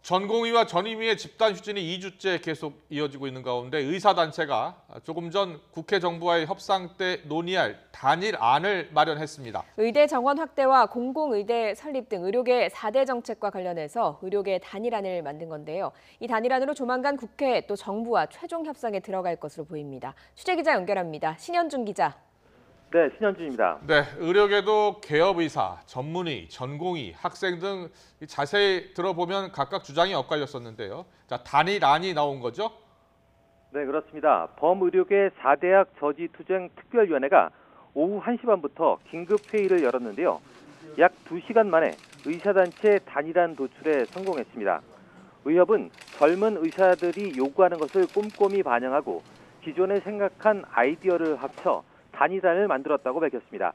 전공의와 전임의의 집단 휴진이 2주째 계속 이어지고 있는 가운데 의사단체가 조금 전 국회 정부와의 협상 때 논의할 단일안을 마련했습니다. 의대 정원 확대와 공공의대 설립 등 의료계 4대 정책과 관련해서 의료계 단일안을 만든 건데요. 이 단일안으로 조만간 국회 또 정부와 최종 협상에 들어갈 것으로 보입니다. 취재기자 연결합니다. 신현준 기자. 네, 신현준입니다. 네, 의료계도 개업의사, 전문의, 전공의, 학생 등 자세히 들어보면 각각 주장이 엇갈렸었는데요. 자, 단일안이 나온 거죠? 네, 그렇습니다. 범의료계 4대학 저지투쟁 특별위원회가 오후 1시 반부터 긴급 회의를 열었는데요. 약 2시간 만에 의사단체 단일안 도출에 성공했습니다. 의협은 젊은 의사들이 요구하는 것을 꼼꼼히 반영하고 기존에 생각한 아이디어를 합쳐 단일안을 만들었다고 밝혔습니다.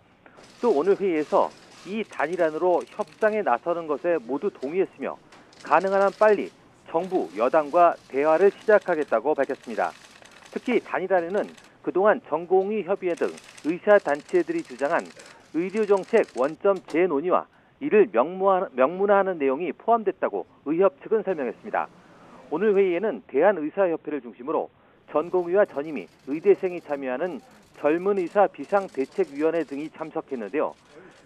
또 오늘 회의에서 이 단일안으로 협상에 나서는 것에 모두 동의했으며 가능한 한 빨리 정부, 여당과 대화를 시작하겠다고 밝혔습니다. 특히 단일안에는 그동안 전공의 협의회 등 의사단체들이 주장한 의료정책 원점 재논의와 이를 명문화하는 내용이 포함됐다고 의협 측은 설명했습니다. 오늘 회의에는 대한의사협회를 중심으로 전공의와 전임의, 의대생이 참여하는 젊은 의사 비상대책위원회 등이 참석했는데요.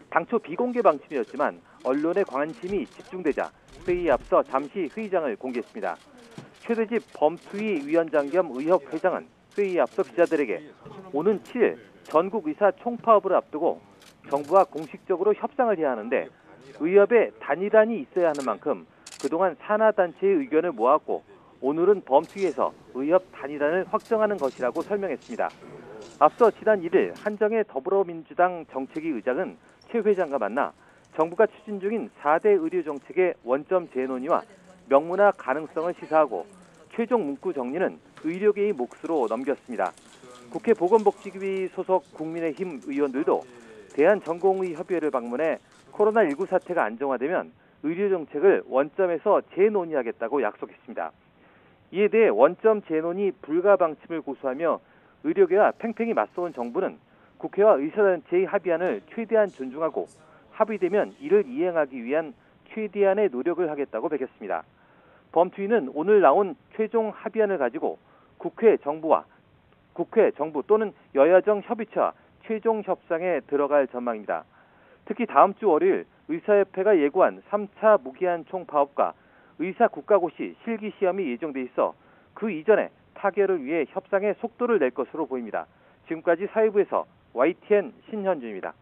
당초 비공개 방침이었지만 언론의 관심이 집중되자 회의에 앞서 잠시 회의장을 공개했습니다. 최대집 범투위 위원장 겸 의협 회장은 회의에 앞서 기자들에게 오는 7일 전국 의사 총파업을 앞두고 정부와 공식적으로 협상을 해야 하는데 의협에 단일안이 있어야 하는 만큼 그동안 산하단체의 의견을 모았고 오늘은 범투위에서 의협 단일안을 확정하는 것이라고 설명했습니다. 앞서 지난 1일 한정혜 더불어민주당 정책위 의장은 최 회장과 만나 정부가 추진 중인 4대 의료정책의 원점 재논의와 명문화 가능성을 시사하고 최종 문구 정리는 의료계의 몫으로 넘겼습니다. 국회 보건복지위 소속 국민의힘 의원들도 대한전공의협의회를 방문해 코로나19 사태가 안정화되면 의료정책을 원점에서 재논의하겠다고 약속했습니다. 이에 대해 원점 재논의 불가 방침을 고수하며 의료계와 팽팽히 맞서온 정부는 국회와 의사단체의 합의안을 최대한 존중하고 합의되면 이를 이행하기 위한 최대한의 노력을 하겠다고 밝혔습니다. 범투위는 오늘 나온 최종 합의안을 가지고 국회, 정부 또는 여야정 협의체와 최종 협상에 들어갈 전망입니다. 특히 다음 주 월요일 의사협회가 예고한 3차 무기한 총파업과 의사 국가고시 실기시험이 예정돼 있어 그 이전에 타결을 위해 협상의 속도를 낼 것으로 보입니다. 지금까지 사회부에서 YTN 신현준입니다.